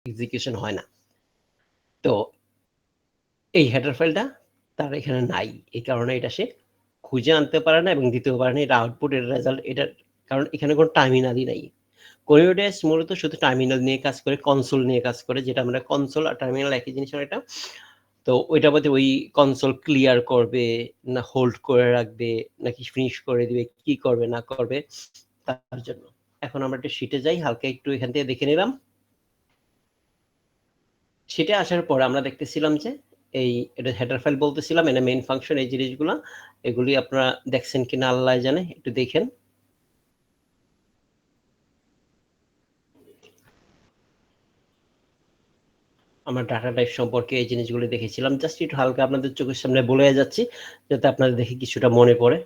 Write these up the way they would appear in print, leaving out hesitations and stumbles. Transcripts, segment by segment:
Execution হয় না। তো এই হেডার ফাইলটা তার এখানে নাই, এই কারণে এটা সে খুঁজে আনতে পারে না এবং দিতেও পারে না। এটা আউটপুট, এর রেজাল্ট, এটার কারণ এখানে কোনো টার্মিনালই নাই। কোরিওডেস মূলত শুধু টার্মিনাল নিয়ে কাজ করে, কনসোল নিয়ে কাজ করে, যেটা আমরা কনসোল আর টার্মিনাল একই জিনিস হয় এটা। তো ওইটার মধ্যে ওই কনসোল ক্লিয়ার করবে না হোল্ড করে রাখবে নাকি ফিনিশ করে দিবে, কি করবে না করবে তার জন্য। এখন আমরা একটা শিটে যাই, হালকা একটু এখান থেকে দেখে নিলাম। শিটে আসার পর আমরা দেখতেছিলাম যে এই এটা হেডার ফাইল বলতেছিলাম, এটা মেইন ফাংশন, এই জিনিসগুলো এগুলি আপনারা দেখছেন কিনা আল্লাহ জানে, একটু দেখেন। আমরা ডাটা টাইপ সম্পর্কে এই জিনিসগুলো দেখেছিলাম, জাস্ট একটু হালকা আপনাদের চোখের সামনে বলে যাচ্ছি যাতে আপনাদের দেখে কিছুটা মনে পড়ে।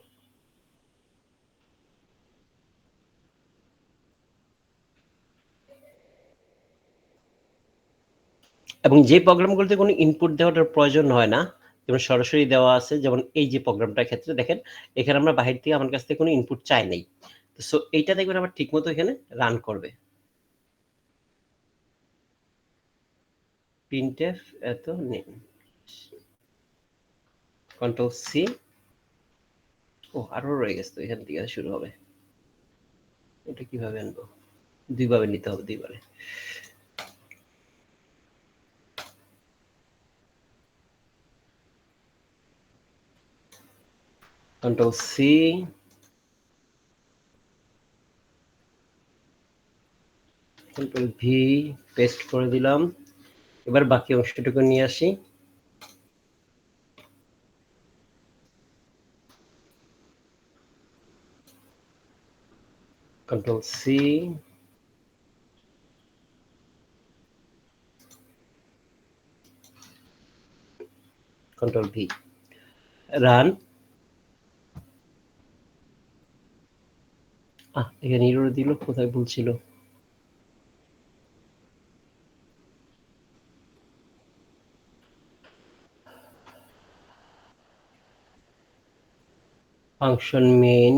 এবং যে প্রোগ্রামগুলোতে কোনো ইনপুট দেওয়ার প্রয়োজন হয় না, যেমন সরাসরি দেওয়া আছে, যেমন এই যে প্রোগ্রামটার ক্ষেত্রে দেখেন এখানে আমরা বাহির থেকে আমার কাছ থেকে কোনো ইনপুট চাই নাই। তো সো এইটা দেখবেন আবার ঠিক মতো এখানে রান করবে। প্রিন্টএফ এত নেই, কন্ট্রোল সি, ও আরো রয়ে গেছে, তো এখান থেকে শুরু হবে। এটা কিভাবে আনবো? দুইভাবে নিতে হবে, দুইবারে। Control C, control V, paste করে দিলাম। এবার বাকি অংশটুকু নিয়ে আসি। Control C, control V, run. এখানে ইরর দিল, কোথায় ভুল ছিল? ফাংশন মেইন,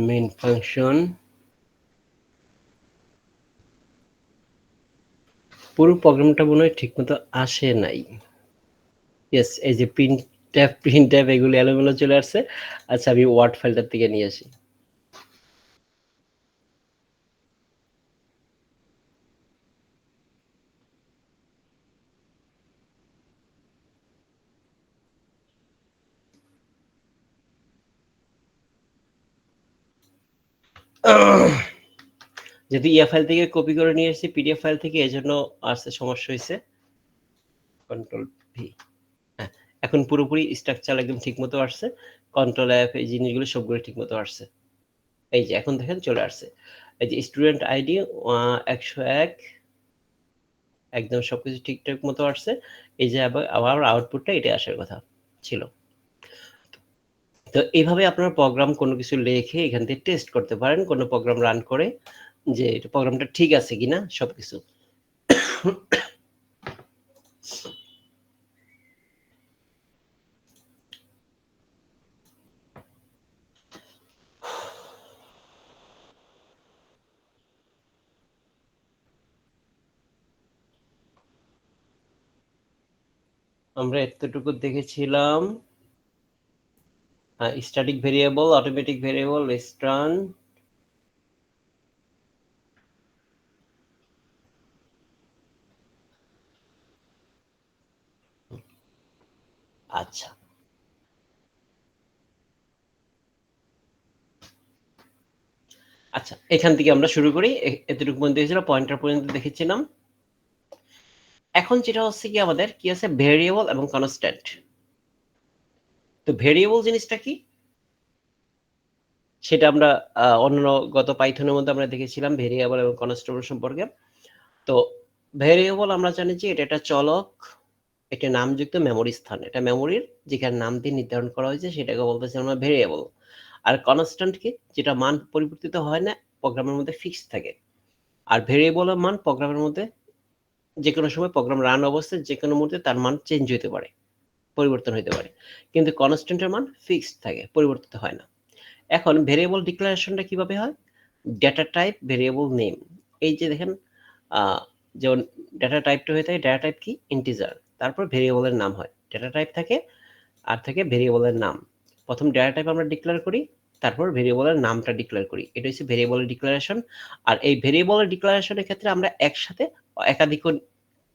মেইন ফাংশন, পুরো প্রোগ্রামটা মনে হয় ঠিক মতো আসে নাই। ইয়েস, এই যে প্রিন্ট ট্যাব এগুলো এলোমেলো চলে আসছে। আচ্ছা, আমি ওয়ার্ড ফাইলটার থেকে নিয়ে আসি। যদি ইয়া ফাইল থেকে কপি করে নিয়ে এসেছি পিডিএফ ফাইল থেকে, এজন্য আসতে সমস্যা হয়েছে। কন্ট্রোল ভি, হ্যাঁ, এখন পুরোপুরি স্ট্রাকচার একদম ঠিক মতো আসছে। কন্ট্রোল এফ, এই জিনিসগুলো সবগুলো ঠিক মতো আসছে। এই যে এখন দেখেন চলে আসছে, এই যে স্টুডেন্ট আইডি 101, একদম সবকিছু ঠিকঠাক মতো আসছে। এই যে আবার আউটপুটটা এটা আসার কথা ছিল। তো এইভাবে আপনার প্রোগ্রাম কোনো কিছু লিখে এখান থেকে টেস্ট করতে পারেন, কোনো প্রোগ্রাম রান করে যে প্রোগ্রামটা ঠিক আছে কিনা সবকিছু। আমরা এতটুকু দেখেছিলাম, স্ট্যাটিক ভেরিয়েবল, অটোমেটিক ভেরিয়েবল, রেস্টার্ন, আচ্ছা আচ্ছা, এখান থেকে আমরা শুরু করি। এতটুকু পর্যন্ত দেখেছিলাম, পয়েন্টার পর্যন্ত দেখেছিলাম। এখন যেটা হচ্ছে কি, আমাদের কি আছে, ভেরিয়েবল এবং কনস্ট্যান্ট। তো ভেরিয়েবল জিনিসটা কি সেটা আমরা অন্য গত পাইথনের মধ্যে আমরা দেখেছিলাম ভেরিয়েবল এবং কনস্ট্যান্ট সম্পর্কে। তো ভেরিয়েবল আমরা জানি যে এটা একটা চলক, এটা নামযুক্ত মেমোরি স্থান, এটা মেমোরির যেখানে নাম দিয়ে নির্ধারণ করা হয়েছে সেটাকে বলতেছি আমরা ভেরিয়েবল। আর কনস্ট্যান্ট কি, যেটা মান পরিবর্তিত হয় না, প্রোগ্রামের মধ্যে ফিক্সড থাকে। আর ভেরিয়েবলের মান প্রোগ্রামের মধ্যে যে কোনো সময় প্রোগ্রাম রান অবস্থায় যে কোনো মুহূর্তে তার মান চেঞ্জ হতে পারে, পরিবর্তন হতে পারে, কিন্তু কনস্ট্যান্টের মান ফিক্সড থাকে, পরিবর্তিত হয় না। এখন ভেরিয়েবল ডিক্লারেশনটা কিভাবে হয়? ডেটা টাইপ ভেরিয়েবল নেম, এই যে দেখেন যেমন ডেটা টাইপটা হয়ে থাকে, ডেটা টাইপ কি ইন্টিজার, তারপর ভেরিয়েবলের নাম হয়, ডেটা টাইপ থাকে আর থাকে ভেরিয়েবলের নাম। প্রথম ডেটা টাইপ আমরা ডিক্লেয়ার করি, তারপর ভেরিয়েবলের নামটা ডিক্লেয়ার করি, এটা হচ্ছে ভেরিয়েবলের ডিক্লারেশন। আর এই ভেরিয়েবলের ডিক্লারেশনের ক্ষেত্রে আমরা একসাথে একাধিক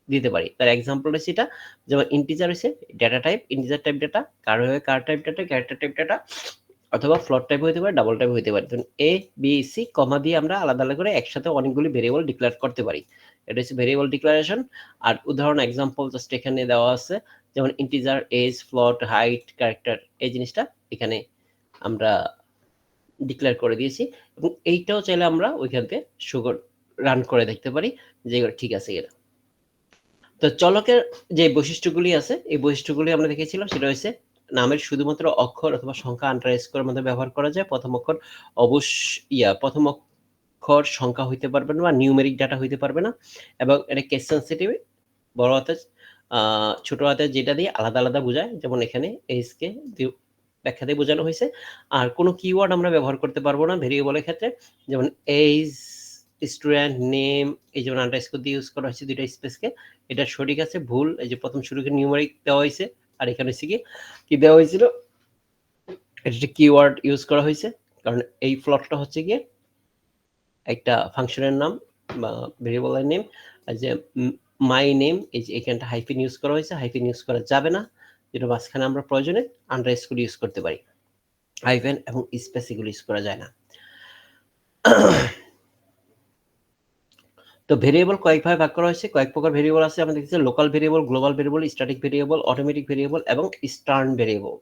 দিতে পারি। তার এক্সাম্পল হচ্ছে এটা, যেমন ইন্টিজার হচ্ছে data type, integer type data, char হয়ে char type data, character type data, অথবা ফ্লোট টাইপ হতে পারে, ডাবল টাইপ হতে পারে। এ বি সি কমা দিয়ে আমরা আলাদা আলাদা করে একসাথে অনেকগুলি ভেরিয়েবল ডিক্লেয়ার করতে পারি, এটা হচ্ছে ভেরিয়েবল ডিক্লারেশন। আর উদাহরণ এক্সাম্পল জাস্ট এখানে দেওয়া আছে, যেমন integer, age, float, height, character, এই জিনিসটা এখানে আমরা ডিক্লেয়ার করে দিয়েছি, এবং এইটাও চাইলে আমরা ওইখান থেকে রান করে দেখতে পারি যে ঠিক আছে এরা। তো চলকের যে বৈশিষ্ট্যগুলি আছে, এই বৈশিষ্ট্যগুলি আমরা দেখেছিলাম, সেটা হচ্ছে নামের শুধুমাত্র অক্ষর অথবা সংখ্যা আন্ডারস্কোরের মধ্যে ব্যবহার করা যায়। প্রথম অক্ষর প্রথম অক্ষর সংখ্যা হইতে পারবে না, বা নিউমেরিক ডাটা হইতে পারবে না, এবং এটা কেস সেন্সিটিভ, বড় হাতে ছোট হাতে যেটা দিয়ে আলাদা আলাদা বোঝায়, যেমন এখানে এইজকে ব্যাখ্যা দিয়ে বোঝানো হয়েছে। আর কোনো কিওয়ার্ড আমরা ব্যবহার করতে পারবো না ভেরিয়েবলের ক্ষেত্রে, যেমন এইজ, স্টুডেন্ট, নেম, এই যেমন আন্ডারস্কোর দিয়ে ইউজ করা হয়েছে দুইটা স্পেসকে, এটা সঠিক আছে ভুল, এই যে প্রথম শুরুকে নিউমেরিক দেওয়া হয়েছে, আর এখানে হচ্ছে কি দেওয়া হয়েছিল, এটা কিওয়ার্ড ইউজ করা হয়েছে, কারণ এই ফ্লটটা হচ্ছে গিয়ে একটা ফাংশনের নাম বা ভেরিয়েবলের নেম। আর যে মাই নেম, এই যে এখানটা হাইফেন ইউজ করা হয়েছে, হাইফেন ইউজ করা যাবে না, যেটা মাঝখানে আমরা প্রয়োজনে আন্ডারস্কোর ইউজ করতে পারি, হাইফেন এবং স্পেস এগুলো ইউজ করা যায় না। তো ভেরিয়েবল কয়েকভাবে ভাগ করা হয়েছে, কয়েক প্রকার ভেরিয়েবল আছে, আমরা দেখছি local variable, global variable, static variable, automatic variable এবং স্টার্ন ভেরিয়েবল।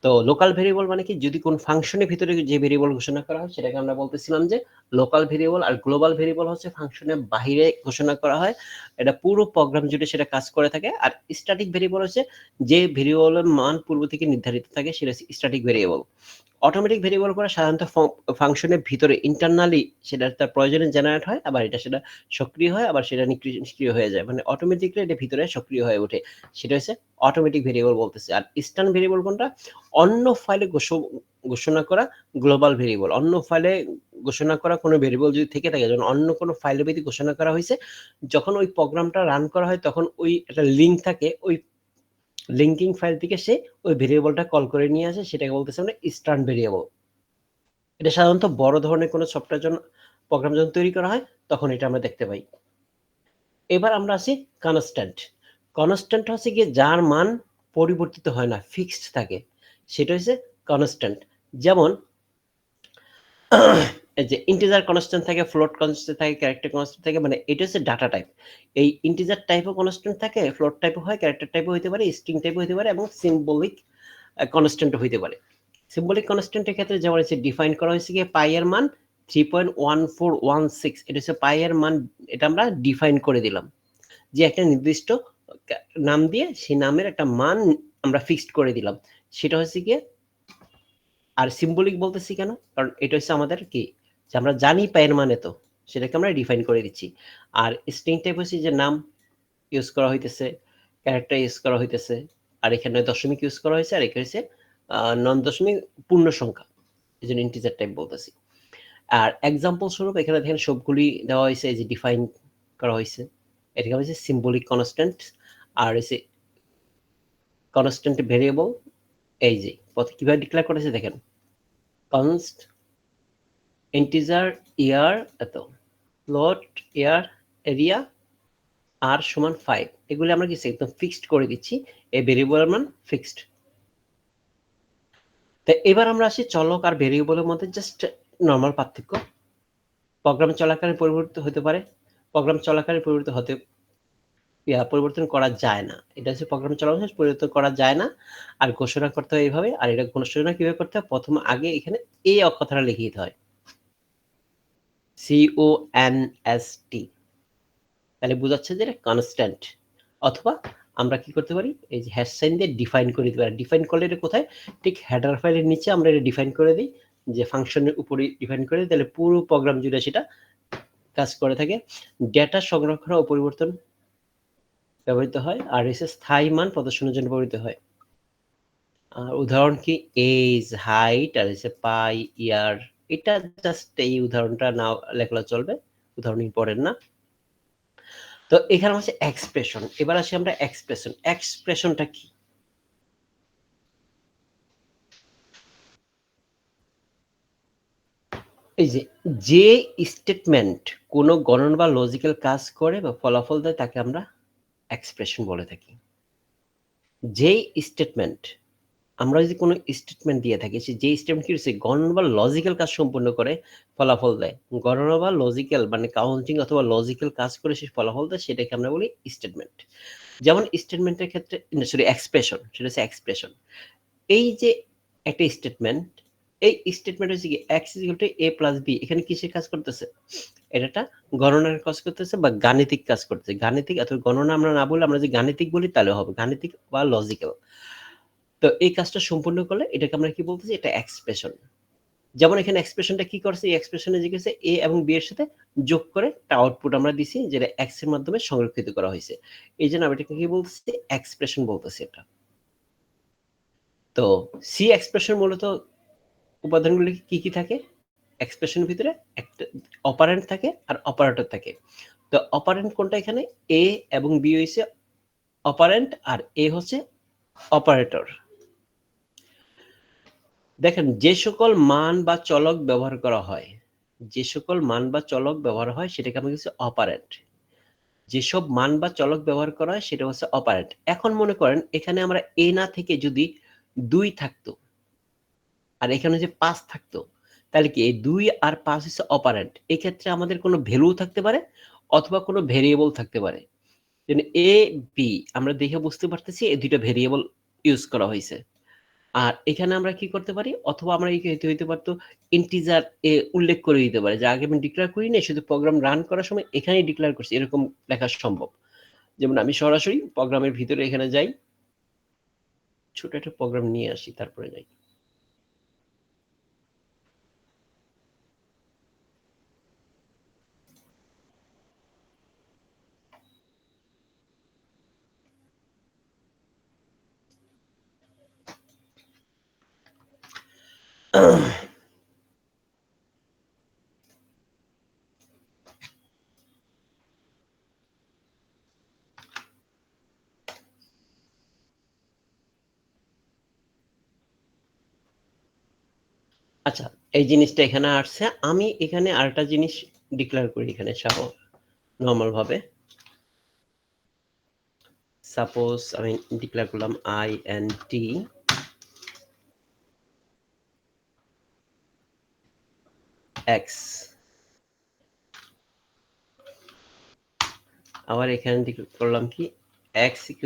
তো লোকাল ভেরিয়েবল মানে কি, যদি কোন ফাংশনের ভিতরে যে ভেরিয়েবল ঘোষণা করা হয় সেটাকে আমরা বলতেছিলাম যে লোকাল ভেরিয়েবল। আর গ্লোবাল ভেরিয়েবল হচ্ছে ফাংশনের বাইরে ঘোষণা করা হয়, এটা পুরো প্রোগ্রাম জুড়ে সেটা কাজ করে থাকে। আর স্ট্যাটিক ভেরিয়েবল হচ্ছে যে ভেরিয়েবলের মান পূর্ব থেকে নির্ধারিত থাকে, সেটা হচ্ছে স্ট্যাটিক ভেরিয়েবল। অটোমেটিক ভেরিয়েবল করে সাধারণত ফাংশনের ভিতরে ইন্টারনালি সেটা তার প্রয়োজনে জেনারেট হয়, আবার সেটা সক্রিয় হয়, আবার সেটা নিষ্ক্রিয় হয়ে যায়, মানে অটোমেটিকলি এটা ভিতরে সক্রিয় হয়ে ওঠে, সেটা হচ্ছে অটোমেটিক ভেরিয়েবল বলতেছে। আর স্টার্ন ভেরিয়েবল কোনটা, অন্য ফাইলে ঘোষণা করা গ্লোবাল ভেরিয়েবল, অন্য ফাইলে ঘোষণা করা কোনো ভেরিয়েবল যদি থেকে থাকে, যখন অন্য কোনো ফাইলের ভিতরে ঘোষণা করা হয়েছে, যখন ওই প্রোগ্রামটা রান করা হয় তখন ওই একটা লিঙ্ক থাকে, ওই লিঙ্কিং ফাইল থেকে সে ওই ভেরিয়েবলটা কল করে নিয়ে আসে, সেটাকে বলতেছে আমরা স্টার্ন ভেরিয়েবল। এটা সাধারণত বড় ধরনের কোনো সফটওয়্যার জন্য প্রোগ্রাম যখন তৈরি করা হয় তখন এটা আমরা দেখতে পাই। এবার আমরা আসি কনস্ট্যান্ট। কনস্ট্যান্ট হচ্ছে গিয়ে যার মান পরিবর্তিত হয় না, ফিক্সড থাকে, সেটা হচ্ছে কনস্ট্যান্ট। যেমন এই যে ইন্টিজার কনস্ট্যান্ট থাকে, ফ্লোট কনস্ট্যান্ট থাকে, ক্যারেক্টার কনস্ট্যান্ট থাকে, মানে এটা হচ্ছে ডাটা টাইপ। এই ইন্টিজার টাইপও কনস্ট্যান্ট থাকে, ফ্লোট টাইপও হয়, ক্যারেক্টার টাইপও হতে পারে, স্ট্রিং টাইপও হতে পারে, এবং সিম্বলিক কনস্ট্যান্টও হতে পারে। সিম্বলিক কনস্ট্যান্টের ক্ষেত্রে যেমন হচ্ছে ডিফাইন করা হয়েছে গিয়ে পাই এর মান 3.1416, এটা হচ্ছে পাই এর মান, এটা আমরা ডিফাইন করে দিলাম যে একটা নির্দিষ্ট নাম দিয়ে সেই নামের একটা মান আমরা ফিক্সড করে দিলাম, সেটা হচ্ছে গিয়ে। আর সিম্বলিক বলতেছি কেন, কারণ এটা হচ্ছে আমাদের কি, যে আমরা জানি পায়ের মানে, তো সেটাকে আমরা ডিফাইন করে দিচ্ছি। আর স্ট্রিং টাইপ হচ্ছে যে নাম ইউজ করা হইতেছে, ক্যারেক্টার ইউজ করা হইতেছে, আর এখানে দশমিক ইউজ করা হয়েছে, আর এখানে হচ্ছে নন দশমিক পূর্ণ সংখ্যা, এই জন্য ইন্টিজার টাইপ বলতেছি। আর এক্সাম্পল স্বরূপ এখানে দেখেন সবগুলি দেওয়া হয়েছে, এই যে ডিফাইন করা হয়েছে, এটাকে হচ্ছে সিম্বলিক কনস্ট্যান্ট। আর হচ্ছে কনস্ট্যান্ট ভেরিয়েবল, এই যে কিভাবে ডিক্লেয়ার করেছে দেখেন, কনস্ট ইন্টিজার ইয়ার এত, ফ্লোট ইয়ার এরিয়া আর সমান 5, এগুলি আমরা কিছু একদম ফিক্সড করে দিচ্ছি, এই ভেরিয়েবলের মান ফিক্সড। তো এবার আমরা আসি চলক আর ভেরিয়েবলের মধ্যে জাস্ট নর্মাল পার্থক্য। প্রোগ্রাম চলাকালীন পরিবর্তিত হতে পারে, প্রোগ্রাম চলাকালীন পরিবর্তন করা যায় না, এটা হচ্ছে প্রোগ্রাম চলাকালীন পরিবর্তন করা যায় না। আর ঘোষণা করতে হয় এইভাবে, আর এটা ঘোষণা কিভাবে করতে হয়, প্রথম আগে এখানে এই অক্ষরটা লিখে দিতে হয়, CONST, তাহলে বোঝাচ্ছে যে এটা কনস্ট্যান্ট। অথবা আমরা কি করতে পারি, এই যে হ্যাশ সাইন দিয়ে ডিফাইন করে দিতে পারি। ডিফাইন করলে এটা কোথায়, ঠিক হেডার ফাইলের নিচে আমরা এটা ডিফাইন করে দিই, যে ফাংশনের উপরে ডিফাইন করে দিই, তাহলে পুরো প্রোগ্রাম জুড়ে সেটা কাজ করে থাকে। ডেটা সংরক্ষণ ও পরিবর্তন ব্যবহৃত হয়, আর এসে স্থায়ী মান প্রদর্শনের জন্য ব্যবহৃত হয়। আর উদাহরণ কি এজ, হাইট আর এসে পাই, ইয়ার। এটা জাস্ট এই উদাহরণটা না লেখলে চলবে, উদাহরণ ইম্পর্টেন্ট না। তো এখানে হচ্ছে এক্সপ্রেশন। এবার আসি আমরা এক্সপ্রেশন। এক্সপ্রেশনটা কি? এই যে স্টেটমেন্ট কোনো গণন বা লজিক্যাল কাজ করে বা ফলাফল দেয় তাকে আমরা এক্সপ্রেশন বলে থাকি। যেই স্টেটমেন্ট আমরা যদি কোনো স্টেটমেন্ট দিয়ে থাকি, যে স্টেটমেন্ট কি হচ্ছে গণনা বা লজিক্যাল কাজ সম্পূর্ণ করে ফলাফল দেয়, গণনা বা লজিক্যাল মানে কাউন্টিং অথবা লজিক্যাল কাজ করে সে ফলাফল দেয়, সেটাকে আমরা বলি স্টেটমেন্ট। যেমন স্টেটমেন্টের ক্ষেত্রে সরি এক্সপ্রেশন, সেটা হচ্ছে এক্সপ্রেশন। এই যে একটা স্টেটমেন্ট, এই স্টেটমেন্ট হচ্ছে কি x = a + b, এখানে কিসের কাজ করতেছে? এটা একটা গণনার কাজ করতেছে বা গাণিতিক কাজ করতেছে। গাণিতিক অথবা গণনা আমরা না বলে আমরা যদি গাণিতিক বলি তাহলে হবে, গাণিতিক বা লজিক্যাল। তো এই কাজটা সম্পূর্ণ করলে এটাকে আমরা কি বলতেছি? এটা এক্সপ্রেশন। যেমন এখানে এক্সপ্রেশনটা কি করছে? এই এক্সপ্রেশনে যে গেছে a এবং b এর সাথে যোগ করে একটা আউটপুট আমরা দিছি, যেটা x এর মাধ্যমে সংরক্ষিত করা হয়েছে। এইজন্য আমি এটাকে কি বলতেছি? এক্সপ্রেশন বলতেছি এটা। তো সি এক্সপ্রেশন মূলত উপাদানগুলি কি কি থাকে? এক্সপ্রেশনের ভিতরে একটা অপারেন্ড থাকে আর অপারেটর থাকে। তো অপারেন্ড কোনটা এখানে? a এবং b হইছে অপারেন্ড আর a হচ্ছে অপারেটর। দেখেন যে সকল মান বা চলক ব্যবহার করা হয়, যে সকল মান বা চলক ব্যবহার হয় সেটাকে আমরা বলছি অপারেন্ড। যেসব মান বা চলক ব্যবহার করা হয় সেটা হচ্ছে অপারেন্ড। এখন মনে করেন এখানে আমরা a না থেকে যদি 2 থাকতো আর এখানে যে 5 থাকতো, তাহলে কি এই 2 আর 5 হচ্ছে অপারেন্ড। এক্ষেত্রে আমাদের কোনো ভ্যালু থাকতে পারে অথবা কোনো ভেরিয়েবল থাকতে পারে। যেমন a, b আমরা দেখে বুঝতে পারতেছি এই দুইটা ভেরিয়েবল ইউজ করা হয়েছে। আর এখানে আমরা কি করতে পারি? অথবা আমরা হইতে পারতো ইন্টিজার উল্লেখ করে দিতে পারি যে আগে আমি ডিক্লেয়ার করি নাই, শুধু প্রোগ্রাম রান করার সময় এখানেই ডিক্লেয়ার করছি, এরকম লেখা সম্ভব। যেমন আমি সরাসরি প্রোগ্রামের ভিতরে এখানে যাই, ছোট একটা প্রোগ্রাম নিয়ে আসি, তারপরে যাই। আচ্ছা, এই জিনিসটা এখানে আসছে। আমি এখানে আরেকটা জিনিস ডিক্লেয়ার করি এখানে নরমাল ভাবে। সাপোজ আমি ডিক্লেয়ার করলাম int x, আবার এখানে ডিক্লেয়ার করলাম কি x =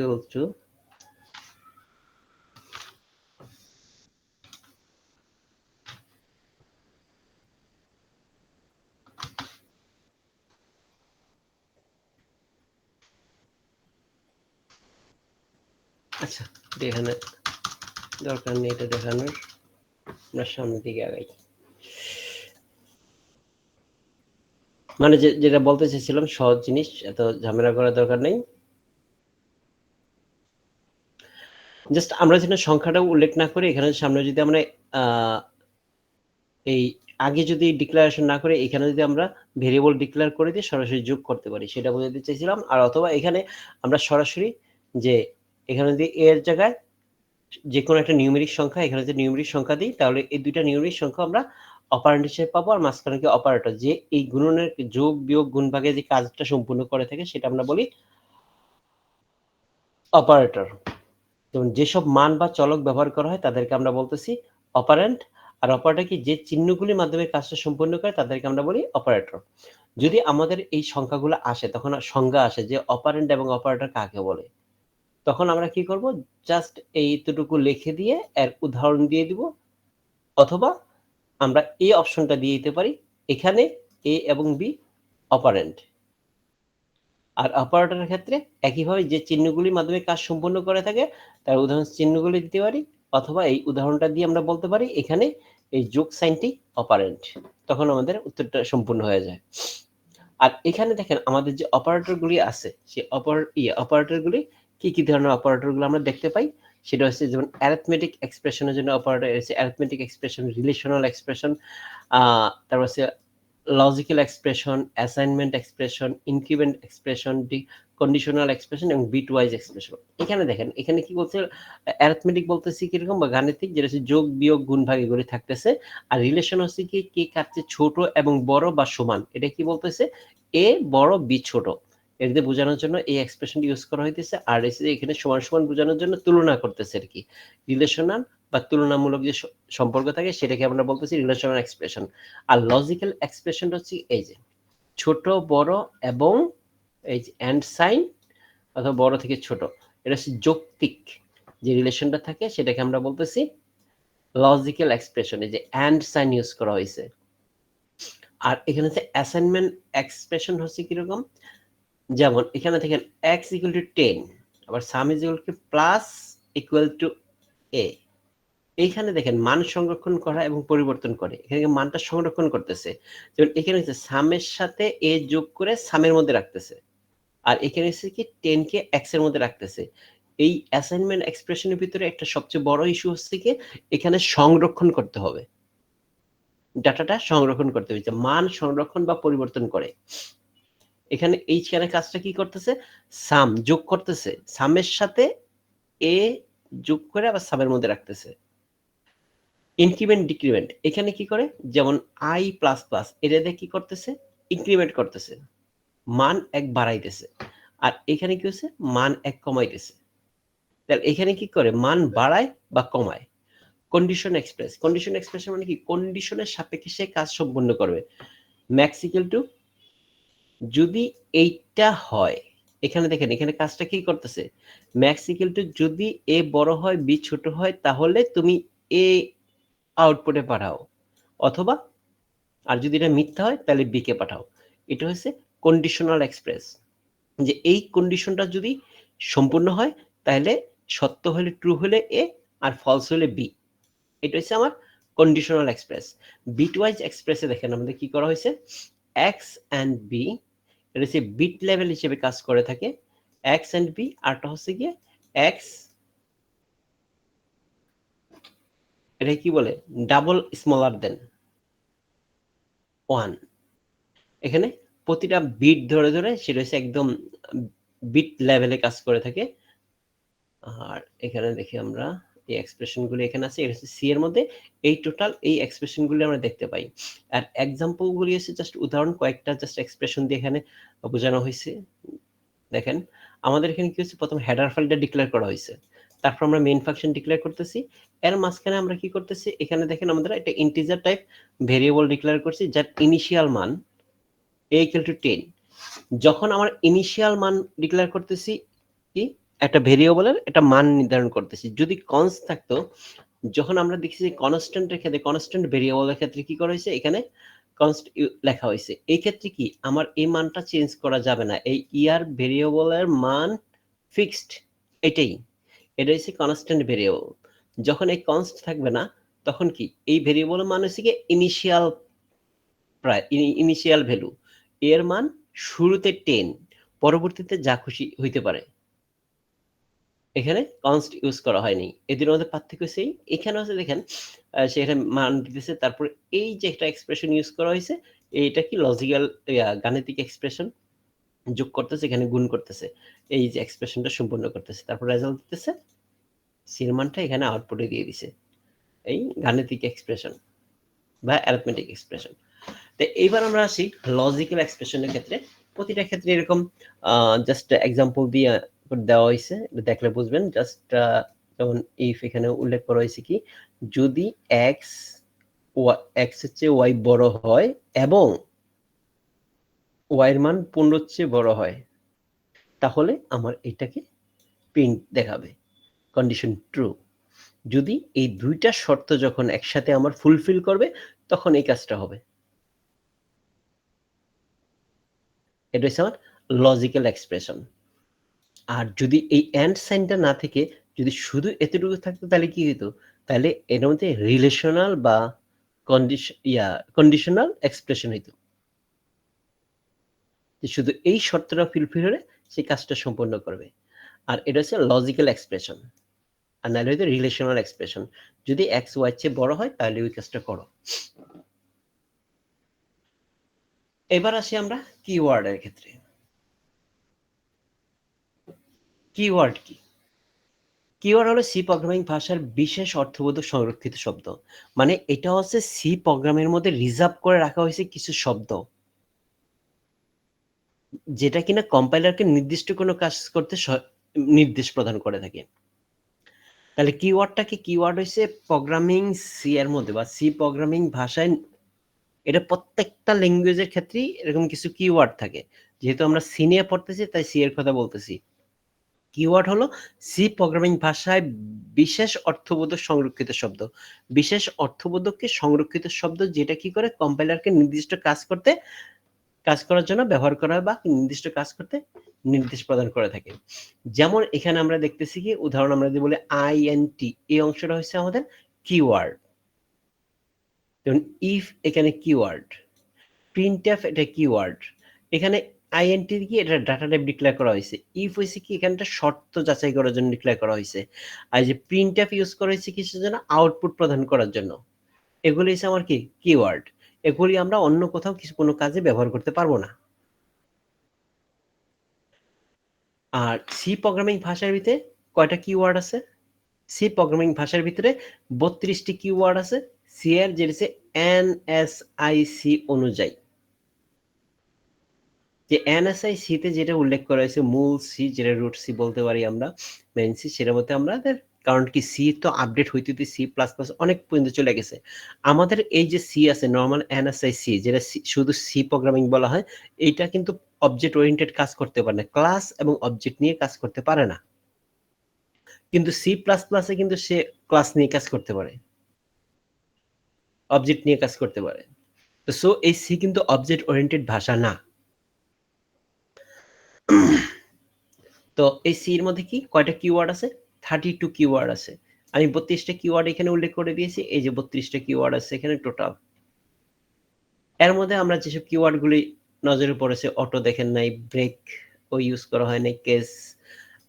আচ্ছা, এখানে দরকার নেই এটা দেখানোর, আমরা সামনের দিকে আগাই। মানে যেটা বলতে চাইছিলাম সহজ জিনিস, এত ঝামেলা করার দরকার নেই। জাস্ট আমরা যেন সংখ্যাটা উল্লেখ না করে এখানে সামনে যদি আমরা এই আগে যদি ডিক্লারেশন না করে এখানে যদি আমরা ভেরিয়েবল ডিক্লেয়ার করে দিয়ে সরাসরি যোগ করতে পারি, সেটা বোঝাতে চাইছিলাম। আর অথবা এখানে আমরা সরাসরি যে এখানে যদি এর জায়গায় যে কোনো একটা নিউমেরিক সংখ্যা, এখানে যদি নিউমেরিক সংখ্যা দিই তাহলে এই দুইটা নিউমেরিক সংখ্যা আমরা অপারেন্ড হিসেবে পাবো, আর মাঝখানে কি অপারেটর, যে এই গুণনের যোগ বিয়োগ গুণ ভাগে যে কাজটা সম্পূর্ণ করে থাকে সেটা আমরা বলি অপারেটর। যেমন যেসব মান বা চলক ব্যবহার করা হয় তাদেরকে আমরা বলতেছি অপারেন্ড, আর অপারেটর কি যে চিহ্নগুলির মাধ্যমে কাজটা সম্পূর্ণ করে তাদেরকে আমরা বলি অপারেটর। যদি আমাদের এই সংখ্যাগুলো আসে তখন সংজ্ঞা আসে যে অপারেন্ড এবং অপারেটর কাকে বলে, তখন আমরা কি করব? জাস্ট এইটুকু লিখে দিয়ে এর উদাহরণ দিয়ে দিব, অথবা আমরা এই অপশনটা দিয়ে দিতে পারি, এখানে a এবং b অপারেন্ড। আর অপারেটরের ক্ষেত্রে একইভাবে যে চিহ্নগুলির মাধ্যমে কাজ সম্পূর্ণ করে থাকে তার উদাহরণ চিহ্নগুলি দিতে পারি, অথবা এই উদাহরণটা দিয়ে আমরা বলতে পারি এখানে এই যোগ সাইনটি অপারেন্ট। তখন আমাদের উত্তরটা সম্পূর্ণ হয়ে যায়। আর এখানে দেখেন আমাদের যে অপারেটরগুলি আছে সেই অপারেটরগুলি কি ধরনের অপারেটরগুলো আমরা দেখতে পাই সেটা হচ্ছে যেমন অ্যারিথমেটিক এক্সপ্রেশনের জন্য অপারেটর আছে অ্যারিথমেটিক এক্সপ্রেশন, রিলেশনাল এক্সপ্রেশন, তারপর হচ্ছে logical expression, assignment expression, increment expression, conditional expression এবং বিট ওয়াইজ এক্সপ্রেশন। এখানে দেখেন এখানে কি বলছে, অ্যারিথমেটিক বলতেছি কিরকম বা গাণিতিক, যেটা হচ্ছে যোগ বিয়োগ গুণ ভাগ এগুলি থাকতেছে। আর রিলেশন হচ্ছে কি কে কার চেয়ে ছোট এবং বড় বা সমান, এটা কি বলতেছে এ বড় বি ছোট, এটাতে বোঝানোর জন্য এই এক্সপ্রেশন ইউজ করা হইতেছে। আর এখানে সমান সমান বোঝানোর জন্য তুলনা করতেছে আর কি, রিলেশনাল বা তুলনামূলক যে সম্পর্ক থাকে সেটাকে আমরা বলতেছি রিলেশনাল এক্সপ্রেশন। আর লজিক্যাল এক্সপ্রেশন হচ্ছে এই যে ছোট বড় এবং এই যে এন্ড সাইন অথবা বড় থেকে ছোট, এটা হচ্ছে যৌক্তিক যে রিলেশনটা থাকে সেটাকে আমরা বলতেছি লজিক্যাল এক্সপ্রেশন, এই যে এন্ড সাইন ইউজ করা হয়েছে। আর এখানে হচ্ছে অ্যাসাইনমেন্ট এক্সপ্রেশন হচ্ছে কিরকম, যেমন এখানে দেখেন x ইকুয়াল টু 10 আবার সাম is equal to plus equal to a, এইখানে দেখেন মান সংরক্ষণ করা এবং পরিবর্তন করে, এখানে মানটা সংরক্ষণ করতেছে। যেমন এখানে হচ্ছে সামের সাথে a যোগ করে সামের মধ্যে রাখতেছে, আর এখানে হচ্ছে কি 10 কে x এর মধ্যে রাখতেছে। এই অ্যাসাইনমেন্ট এক্সপ্রেশনের ভিতরে একটা সবচেয়ে বড় ইস্যু হচ্ছে কি এখানে সংরক্ষণ করতে হবে, ডাটাটা সংরক্ষণ করতে হবে, মান সংরক্ষণ বা পরিবর্তন করে। এখানে এইখানে কাজটা কি করতেছে, সাম যোগ করতেছে, সামের সাথে এ যোগ করে আবার সামের মধ্যে রাখতেছে। ইনক্রিমেন্ট ডিক্রিমেন্ট এখানে কি করে, যেমন আই প্লাস প্লাস এটা দিয়ে কি করতেছে ইনক্রিমেন্ট করতেছে, মান এক বাড়াইতেছে। আর এখানে কি হচ্ছে মান এক কমাইতেছে, তাহলে এখানে কি করে মান বাড়ায় বা কমায়। কন্ডিশন এক্সপ্রেশন মানে কি কন্ডিশনের সাপেক্ষে সে কাজ সম্পন্ন করবে। ম্যাক্স ইকুয়াল টু যদি এইটা হয়, এখানে দেখেন এখানে কাজটা কি করতেছে, ম্যাক্স ইকুয়াল টু যদি এ বড় হয় বি ছোট হয় তাহলে তুমি এ আউটপুটে পাঠাও, অথবা আর যদি এটা মিথ্যা হয় তাহলে বি কে পাঠাও। এটা হচ্ছে কন্ডিশনাল এক্সপ্রেস, যে এই কন্ডিশনটা যদি সম্পূর্ণ হয় তাহলে সত্য হলে ট্রু হলে এ আর ফলস হলে বি, এটা হচ্ছে আমার কন্ডিশনাল এক্সপ্রেস। বিটওয়াইজ এক্সপ্রেসে দেখেন আমাদের কি করা হয়েছে, এক্স অ্যান্ড বি এটা হচ্ছে বিট লেভেল হিসেবে কাজ করে থাকে, এক্স অ্যান্ড বি, আরটা হচ্ছে গিয়ে এক্স, এটা কি বলে ডাবল স্মলার দেন 1, এখানে প্রতিটা বিট ধরে ধরে সেটা হচ্ছে একদম বিট লেভেলে কাজ করে থাকে। আর এখানে দেখি আমরা এই এক্সপ্রেশনগুলো এখানে আছে, এটা হচ্ছে সি এর মধ্যে, এই টোটাল এই এক্সপ্রেশনগুলো আমরা দেখতে পাই। আর এক্সাম্পলগুলি হচ্ছে জাস্ট উদাহরণ কয়েকটা জাস্ট এক্সপ্রেশন দিয়ে এখানে বোঝানো হয়েছে। দেখেন আমাদের এখানে কি হচ্ছে, প্রথম হেডার ফাইলটা ডিক্লেয়ার করা হয়েছে, তারপর আমরা মেইন ফাংশন ডিক্লেয়ার করতেছি, এর মাঝখানে আমরা কি করতেছি, এখানে দেখেন আমাদের একটা ইন্টিজার টাইপ ভেরিয়েবল ডিক্লেয়ার করছি যার ইনিশিয়াল মান a ইকুয়াল টু 10। যখন আমার ইনিশিয়াল মান ডিক্লেয়ার করতেছি কি একটা ভেরিয়েবলের একটা মান নির্ধারণ করতেছি, যদি কনস্ট থাকতো, যখন আমরা দেখছি কনস্ট্যান্টের ক্ষেত্রে কনস্ট্যান্ট ভেরিয়েবলের ক্ষেত্রে কি করা হয়েছে এখানে কনস্ট লেখা হয়েছে, এই ক্ষেত্রে কি আমার এই মানটা চেঞ্জ করা যাবে না, এই ইয়ার ভেরিয়েবলের মান ফিক্সড, এটাই এটা হচ্ছে কনস্ট্যান্ট ভেরিয়েবল। যখন এই কনস্ট থাকবে না তখন কি এই ভেরিয়েবলের মান হচ্ছে কি ইনিশিয়াল প্রায় ইনিশিয়াল ভ্যালু, এর মান শুরুতে 10, পরবর্তীতে যা খুশি হইতে পারে, এখানে কনস্ট ইউজ করা হয়নি। এদের মধ্যে পার্থক্য সেই এখানে হচ্ছে দেখেন সেখানে মান দিতেছে, তারপর এই যে একটা এক্সপ্রেশন ইউজ করা হয়েছে এইটা কি লজিক্যাল গাণিতিক এক্সপ্রেশন যোগ করতেছে, এখানে গুণ করতেছে, এই যে এক্সপ্রেশনটা সম্পূর্ণ করতেছে, তারপর রেজাল্ট দিতেছে সির মানটা এখানে আউটপুটে দিয়ে দিছে, এই গাণিতিক এক্সপ্রেশন বা অ্যারিথমেটিক এক্সপ্রেশন। তো এইবার আমরা আসি লজিক্যাল এক্সপ্রেশনের ক্ষেত্রে, প্রতিটা ক্ষেত্রে এরকম জাস্ট এক্সাম্পল দিয়ে দেওয়া হয়েছে, দেখলে বুঝবেন। জাস্ট যেমন ইফ এখানে উল্লেখ করা হয়েছে কি যদি এক্স এক্স এর চেয়ে ওয়াই বড় হয় এবং ওয়াই এর মান 15 চেয়ে বড় হয় তাহলে আমার এটাকে প্রিন্ট দেখাবে কন্ডিশন ট্রু। যদি এই দুইটা শর্ত যখন একসাথে আমার ফুলফিল করবে তখন এই কাজটা হবে। এটা হচ্ছে আমার লজিক্যাল এক্সপ্রেশন। আর যদি এই এন্ড সাইনটা না থেকে যদি শুধু এতটুকু থাকতো তাহলে কি হতো, তাহলে এর মধ্যে রিলেশনাল বা কন্ডিশনাল এক্সপ্রেশন হইতো। যে শুধু এই শর্তটা ফুলফিল হলে সে কাজটা সম্পন্ন করবে। আর এটা হচ্ছে লজিক্যাল এক্সপ্রেশন, আর নাহলে হয়তো রিলেশনাল এক্সপ্রেশন। যদি এক্স ওয়াই চেয়ে বড় হয় তাহলে ওই কাজটা করো। এবার আসি আমরা কিওয়ার্ডের ক্ষেত্রে। কিওয়ার্ড কি? কিওয়ার্ড হলো সি প্রোগ্রামিং ভাষার বিশেষ অর্থবোধক সংরক্ষিত শব্দ। মানে এটা হচ্ছে সি প্রোগ্রামের মধ্যে রিজার্ভ করে রাখা হয়েছে কিছু শব্দ, যেটা কিনা কম্পাইলারকে নির্দিষ্ট কোনো কাজ করতে নির্দেশ প্রদান করে থাকে। তাহলে কিওয়ার্ডটা কি? কিওয়ার্ড হচ্ছে প্রোগ্রামিং সি এর মধ্যে বা সি প্রোগ্রামিং ভাষায়, এটা প্রত্যেকটা ল্যাঙ্গুয়েজের ক্ষেত্রেই এরকম কিছু কিওয়ার্ড থাকে। যেহেতু আমরা সি নিয়ে পড়তেছি তাই সি এর কথা বলতেছি। কিওয়ার্ড হলো সি প্রোগ্রামিং ভাষায় বিশেষ অর্থবোধক সংরক্ষিত শব্দ। বিশেষ অর্থবোধককে সংরক্ষিত শব্দ, যেটা কি করে কম্পাইলারকে নির্দিষ্ট কাজ করার জন্য ব্যবহার করা হয় বা নির্দিষ্ট কাজ করতে নির্দেশ প্রদান করে থাকে। যেমন এখানে আমরা দেখতেছি কি, উদাহরণ আমরা যদি বলি আইএনটি, এই অংশটা হচ্ছে আমাদের কিওয়ার্ড। যেমন ইফ এখানে কিওয়ার্ড, প্রিন্টএফ এটা কিওয়ার্ড। এখানে আইএনটি কি, এটা ডাটা টাইপ ডিক্লেয়ার করা হয়েছে। ইফ হয়েছে কি, এখানটা শর্ত যাচাই করার জন্য ডিক্লেয়ার করা হয়েছে। আর যে প্রিন্টএফ ইউজ করা হয়েছে কিসের জন্য? আউটপুট প্রদান করার জন্য। এগুলি হচ্ছে আমার কি কিওয়ার্ড। এগুলি আমরা অন্য কোথাও কিছু কোনো কাজে ব্যবহার করতে পারবো না। আর সি প্রোগ্রামিং ভাষার ভিতরে কয়টা কিওয়ার্ড আছে? সি প্রোগ্রামিং ভাষার ভিতরে 32টি কিওয়ার্ড আছে সি এর, যেটা হচ্ছে এনএসআইসি অনুযায়ী। যে এনএসআইসি তে যেটা উল্লেখ করা হয়েছে, মূল সি, যেটা রুট সি বলতে পারি আমরা, মেইন সি, সেটার মধ্যে আমাদের, কারণ কি সি তো আপডেট হইতে হইতে সি প্লাস প্লাস অনেক পর্যন্ত চলে গেছে। আমাদের এই যে সি আছে, নর্মাল এনএসআইসি, যেটা শুধু সি প্রোগ্রামিং বলা হয়, এইটা কিন্তু অবজেক্ট ওরিয়েন্টেড কাজ করতে পারে না, ক্লাস এবং অবজেক্ট নিয়ে কাজ করতে পারে না। কিন্তু সি প্লাস প্লাসে কিন্তু সে ক্লাস নিয়ে কাজ করতে পারে, অবজেক্ট নিয়ে কাজ করতে পারে। তো সো এই সি কিন্তু অবজেক্ট ওরিয়েন্টেড ভাষা না। তো এই সি এর মধ্যে কি কয়টা কিওয়ার্ড আছে? 32 কিওয়ার্ড আছে। আমি 32টা কিওয়ার্ড এখানে উল্লেখ করে দিয়েছি। এই যে 32টা কিওয়ার্ড আছে এখানে টোটাল। এর মধ্যে আমরা যেসব কিওয়ার্ড গুলি নজরে পড়েছে, অটো দেখেন নাই, ব্রেক ও ইউজ করা হয় নাই, কেস,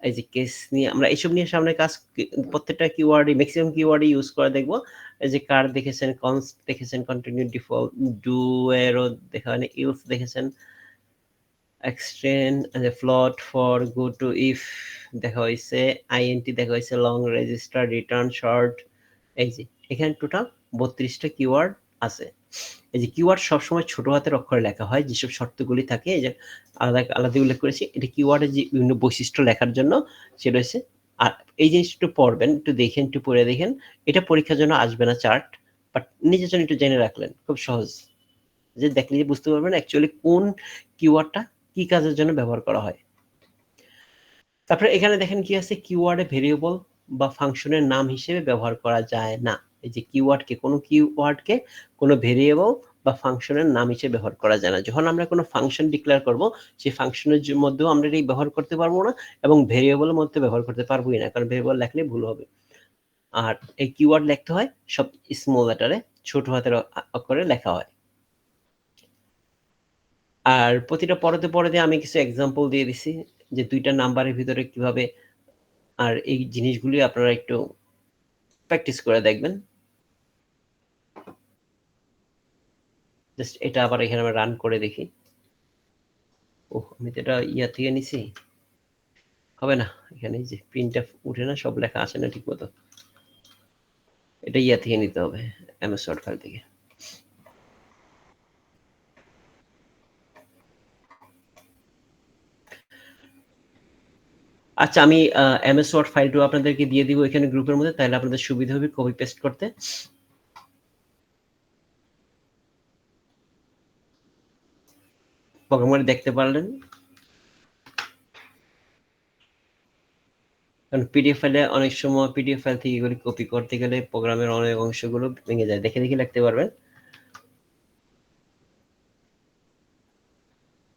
এই যে কেস নিয়ে আমরা এইসব নিয়ে সামনে কাজ, প্রত্যেকটা কিওয়ার্ডই, ম্যাক্সিমাম কিওয়ার্ডই ইউজ করে দেখব। এই যে কার দেখেছেন, কনস্ট দেখেছেন, কন্টিনিউ, ডিফল্ট, ডু এরও দেখা হয় না, ইলস দেখেছেন, এক্সটেন্ড, ফ্লট, ফর, গো টু, ইফ দেখা হয়েছে, আইএনটি দেখা হয়েছে, লং, রেজিস্টার, রিটার্ন, শর্ট। এই যে এখানে টোটাল 32টা কিওয়ার্ড আছে। এই যে কিওয়ার্ড সবসময় ছোট হাতের অক্ষরে লেখা হয়, যেসব শর্তগুলি থাকে, এই যে আলাদা আলাদা উল্লেখ করেছি, এটা কিওয়ার্ডের যে বিভিন্ন বৈশিষ্ট্য লেখার জন্য সেটা হচ্ছে। আর এই জিনিসটা একটু পড়বেন, একটু দেখেন, একটু পড়ে দেখেন। এটা পরীক্ষার জন্য আসবে না চার্ট, বাট নিজের জন্য একটু জেনে রাখলেন, খুব সহজ। যে দেখলে যে বুঝতে পারবেন অ্যাকচুয়ালি কোন কিওয়ার্ডটা কি কাজের জন্য ব্যবহার করা হয়। তারপরে এখানে দেখেন কি আছে, কিওয়ার্ডে ভেরিয়েবল বা ফাংশনের নাম হিসেবে ব্যবহার করা যায় না। এই যে কিওয়ার্ডকে, কোনো কিওয়ার্ডকে কোনো ভেরিয়েবল বা ফাংশনের নাম হিসেবে ব্যবহার করা যায় না। যখন আমরা কোনো ফাংশন ডিক্লেয়ার করব, সেই ফাংশনের মধ্যেও আমরা এই ব্যবহার করতে পারবো না, এবং ভেরিয়েবলের মধ্যে ব্যবহার করতে পারবোই না, কারণ ভেরিয়েবল লেখলে ভুল হবে। আর এই কিওয়ার্ড লিখতে হয় সব স্মল লেটারে, ছোট হাতের অক্ষরে লেখা হয়। আর প্রতিটা পরতে পরতে আমি কিছু এক্সাম্পল দিয়ে দিছি, যে দুইটা নাম্বারের ভিতরে কিভাবে। আর এই জিনিসগুলি আপনারা একটু প্র্যাকটিস করে দেখবেন। জাস্ট এটা আবার এখানে আমরা রান করে দেখি। আমি তো এটা ইয়া থেকে নিছি, হবে না। এখানে যে প্রিন্টটা উঠে না, সব লেখা আসে না ঠিক মতো। এটা ইয়া থেকে নিতে হবে, এমএস ওয়ার্ড ফাইল থেকে। আচ্ছা, আমি এমএস ওয়ার্ড ফাইলটা আপনাদেরকে দিয়ে দিব এখানে গ্রুপের মধ্যে, তাহলে আপনাদের সুবিধা হবে কপি পেস্ট করতে। প্রোগ্রাম দেখতে পারলেন, কারণ পিডিএফ ফাইলে অনেক সময় পিডিএফ ফাইল থেকে এগুলি কপি করতে গেলে প্রোগ্রামের অনেক অংশগুলো ভেঙে যায়। দেখে দেখে লিখতে পারবেন।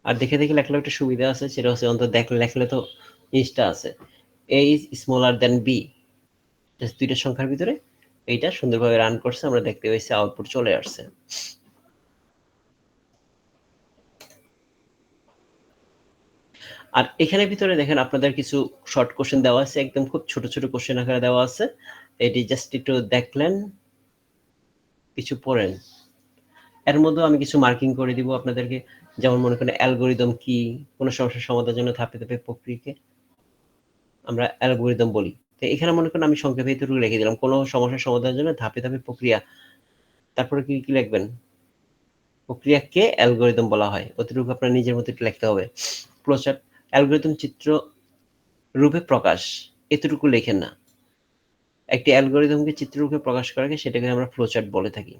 আর দেখে দেখে লেখলে একটা সুবিধা আছে, সেটা হচ্ছে অন্তত লেখলে তো জিনিসটা আছে, a is smaller than b, দুইটা সংখ্যার ভিতরে এইটা সুন্দরভাবে রান করছে, আমরা দেখতে পাইছি আউটপুট চলে আসছে। আর এখানে ভিতরে দেখেন আপনাদের কিছু শর্ট কোশ্চেন দেওয়া আছে, একদম খুব ছোট ছোট কোশ্চেন আকারে দেওয়া আছে। এটি জাস্ট একটু দেখলেন, কিছু পড়েন। এর মধ্যেও আমি কিছু মার্কিং করে দিব আপনাদেরকে, যেমন মনে করেন অ্যালগরিদম কি, কোনো সমস্যার সমাধানের জন্য ধাপে ধাপে প্রক্রিয়াকে আমরা অ্যালগরিদম বলি। তো এখানে মনে করেন আমি সংক্ষেপে এতটুকু লিখে দিলাম, কোনো সমস্যার সমাধানের জন্য ধাপে ধাপে প্রক্রিয়া, তারপরে কি কি লিখবেন, প্রক্রিয়াকে অ্যালগরিদম বলা হয়, অতটুকু আপনার নিজের মতো একটু লিখতে হবে। ফ্লোচার্ট, অ্যালগরিদম চিত্র রূপে প্রকাশ, এতটুকু লেখেন না। একটি অ্যালগরিদমকে চিত্ররূপে প্রকাশ করাকে সেটাকে আমরা ফ্লোচার্ট বলে থাকি।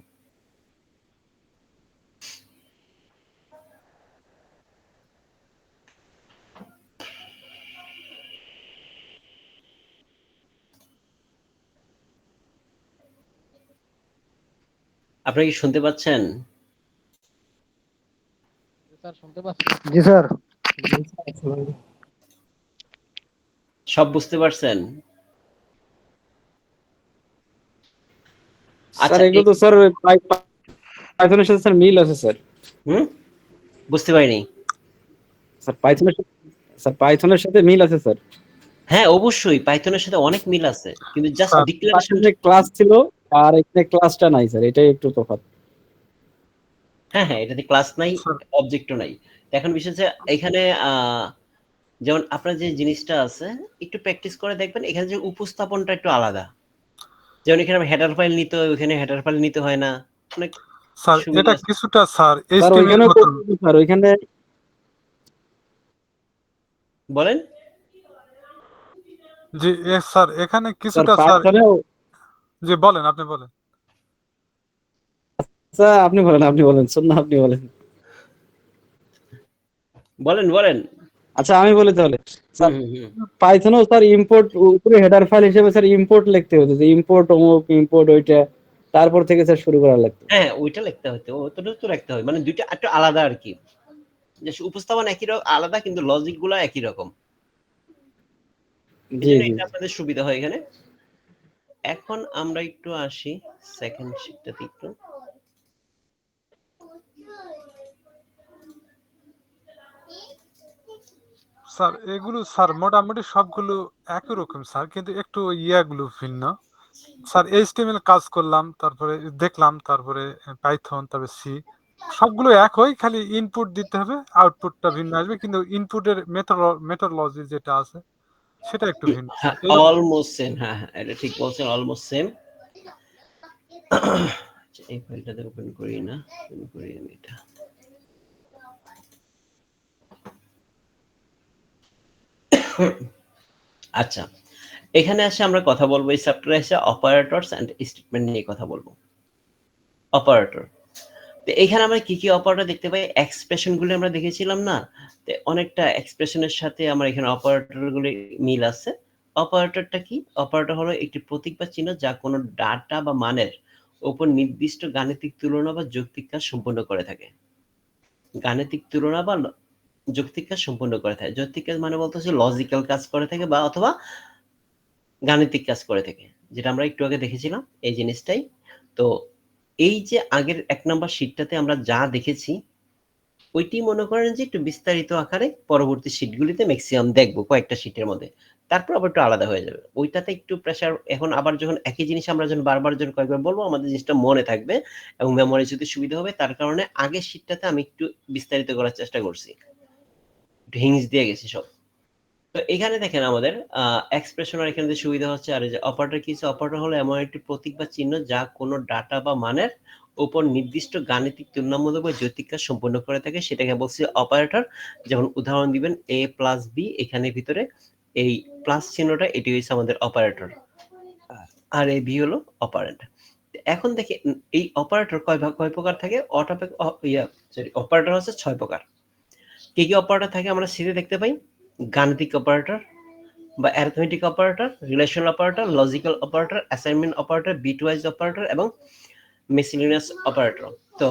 আপনারা কি শুনতে পাচ্ছেন? স্যার শুনতে পাচ্ছি। জি স্যার। সব বুঝতে পারছেন? স্যার আচ্ছা, এগুলো তো স্যার পাইথনের সাথে স্যার মিল আছে স্যার। বুঝতে পারিনি। স্যার পাইথনের সাথে মিল আছে স্যার। হ্যাঁ, অবশ্যই পাইথনের সাথে অনেক মিল আছে, কিন্তু জাস্ট স্যার ডিক্লারেশন। পাইথনে ক্লাস ছিল আর এখানে ক্লাসটা নাই স্যার, এটাই একটু তফাৎ। হ্যাঁ, এটাতে ক্লাস নাই, স্যার অবজেক্টও নাই। এখন বিষয় হচ্ছে এখানে যেমন আপনার যে জিনিসটা আছে একটু প্র্যাকটিস করে দেখবেন, এখানে যে উপস্থাপনটা একটু আলাদা। যেমন এখানে হেডার ফাইল নিতে হয়, ওখানে হেডার ফাইল নিতে হয় না, অনেক স্যার সুবিধা এটা আছে। কিছুটা স্যার স্যার এইচটিএমএল ওইখানেও মতো। স্যার ওইখানে বলেন। জি স্যার এখানে স্যার কিছুটা স্যার। পাইথনেও। জি বলেন, আপনি বলেন। স্যার আপনি বলেন শুন না, আপনি বলেন। বলেন। আচ্ছা আমি বলি তাহলে। স্যার হুম। পাইথনেও স্যার ইম্পোর্ট উপরে হেডার ফাইল হিসেবে স্যার ইম্পোর্ট লিখতে হতো, যে ইম্পোর্ট অমুক ইম্পোর্ট ওইটা, তারপর থেকে স্যার শুরু করা লাগতো। হ্যাঁ, ওইটা লিখতে হতো, ওটা তো লিখতে হয়, মানে দুইটা একটু আলাদা আর কি। যে উপস্থাপন একই রকম আলাদা, কিন্তু লজিক গুলো একই রকম। এই জি জন্য জি এটা আপনাদের সুবিধা হয় এখানে। এখন আমরা একটু আসি সেকেন্ড শিটটাতে একটু। স্যার এগুলো স্যার মোটামুটি সবগুলো একই রকম স্যার, কিন্তু একটু ইয়াগুলো ভিন্ন। স্যার এইচটিএমএল কাজ করলাম, তারপরে দেখলাম, তারপরে পাইথন, তারপরে সি, সবগুলো এক হয়, খালি ইনপুট দিতে হবে, আউটপুটটা ভিন্ন আসবে, কিন্তু ইনপুটের মেথডোলজি যেটা আছে সেটা একটু ভিন্ন হ্যাঁ, স্যার, এরকম। Almost same. হ্যাঁ, এটা ঠিক বলছেন, অলমোস্ট সেম। এই ফাইলটাতে ওপেন করি না, ওপেন করি আমি এটা। আচ্ছা, এখানে এসে আমরা কথা বলবো, এই চ্যাপ্টারে এসে অপারেটরস এন্ড স্টেটমেন্ট নিয়ে কথা বলবো। অপারেটর, তো এখানে আমরা কি কি অপারেটর দেখতে পাই, এক্সপ্রেশন গুলো আমরা দেখেছিলাম না, তো অনেকটা এক্সপ্রেশনের সাথে আমার এখানে অপারেটর গুলি মিল আছে। অপারেটরটা কি? অপারেটর হলো একটি প্রতীক বা চিহ্ন যা কোনো ডাটা বা মানের উপর নির্দিষ্ট গাণিতিক তুলনা বা যৌক্তিক কাজ সম্পন্ন করে থাকে। গাণিতিক তুলনা বা যৌক্তিক কাজ সম্পন্ন করে থাকে। যৌক্তিক কাজ মানে বলতে হচ্ছে লজিক্যাল কাজ করে থাকে, বা অথবা গাণিতিক কাজ করে থাকে, যেটা আমরা একটু আগে দেখেছিলাম এই জিনিসটাই। তো এই যে আগের ১ নাম্বার শীটটাতে আমরা যা দেখেছি, ওইটি মনে করেন যে একটু বিস্তারিত আকারে পরবর্তী শীটগুলিতে ম্যাক্সিমাম দেখবো কয়েকটা শীটের মধ্যে। তারপর আবার একটু আলাদা হয়ে যাবে। ওইটাতে একটু প্রেশার, এখন আবার যখন একই জিনিস আমরা যখন বারবার যখন কয়েকবার বলবো, আমাদের জিনিসটা মনে থাকবে এবং মেমোরি যদি সুবিধা হবে, তার কারণে আগের শীটটাতে আমি একটু বিস্তারিত করার চেষ্টা করছি। একটু হিংস দিয়ে গেছি সব। তো এখানে দেখেন আমাদের এক্সপ্রেশন আর এখানে যে সুবিধা হচ্ছে, আর এই যে অপারেটর কি, অপারেটর হলো এমন একটি প্রতীক বা চিহ্ন যা কোনো ডাটা বা মানের উপর নির্দিষ্ট গাণিতিক তুলনামূলক বা যৌক্তিক কাজ সম্পন্ন করে থাকে, সেটাকে বলছি অপারেটর। যেমন উদাহরণ দিবেন a প্লাস বি, এখানে ভিতরে এই প্লাস চিহ্নটা, এটি হচ্ছে আমাদের অপারেটর, আর এই বি হলো অপারেন্ট। এখন দেখে এই অপারেটর কয় প্রকার থাকে, অপারেটর হচ্ছে 6 প্রকার। কি কি অপারেটর থাকে আমরা সিতে দেখতে পাই, গাণিতিক অপারেটর বা arithmetic operator, relational operator, logical operator, assignment operator, bitwise operator এবং মিসেলেনিয়াস অপারেটর। তো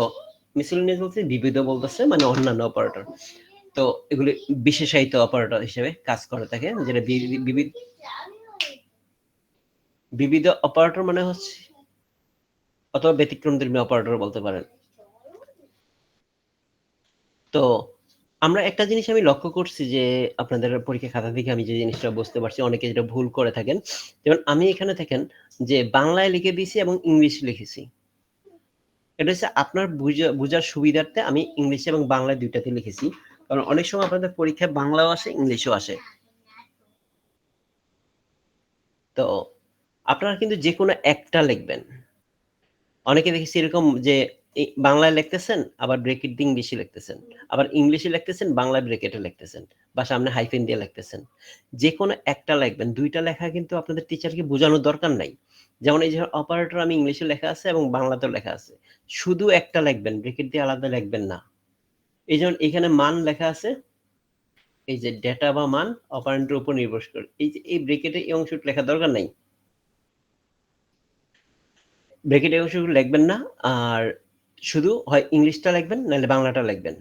মিসেলেনিয়াস বলতে বিবিধ বলতেছে, মানে অন্যান্য অপারেটর। তো এগুলি বিশেষায়িত অপারেটর হিসেবে কাজ করে থাকে, যেটা বিবিধ অপারেটর মানে হচ্ছে, অথবা ব্যতিক্রমধর্মী অপারেটর বলতে পারেন। তো আমরা একটা জিনিস আমি লক্ষ্য করছি যে আপনাদের পরীক্ষা খাতা থেকে আমি যে জিনিসটা বুঝতে পারছি অনেকে যেটা ভুল করে থাকেন। যেমন আমি এখানে দেখেন যে বাংলায় লিখে দিয়েছি এবং ইংলিশে লিখেছি। এটা হচ্ছে আপনার বুঝার সুবিধার্থে আমি ইংলিশে এবং বাংলায় ২ টাতে লিখেছি। কারণ অনেক সময় আপনাদের পরীক্ষায় বাংলাও আসে, ইংলিশও আসে। তো আপনারা কিন্তু যেকোনো একটা লিখবেন। অনেকে দেখেছি এরকম যে বাংলায় লিখতেছেন আবার ব্রেকেট দিয়ে ইংলিশে লিখতেছেন। আবার ইংলিশে লিখতেছেন বাংলায় ব্রেকেটে লিখতেছেন বা সামনে হাইফেন দিয়ে লিখতেছেন। যেকোনো একটা লিখবেন। ২ টা লেখা কিন্তু আপনাদের টিচারকে বোঝানোর দরকার নাই। যেমন এই যে অপারেটর আমি ইংলিশে লেখা আছে এবং বাংলাতেও লেখা আছে। শুধু একটা লিখবেন, ব্রেকেট দিয়ে আলাদা লিখবেন না। এই যেমন এখানে মান লেখা আছে। এই যে ডেটা বা মান অপারেন্ডের উপর নির্ভর করে। এই যে এই ব্রেকেটে এই অংশটা লেখার দরকার নাই। ব্রেকেট এই অংশগুলো লিখবেন না। আর শুধু হয় ইংলিশটা লিখবেন নাহলে বাংলাটা লিখবেন।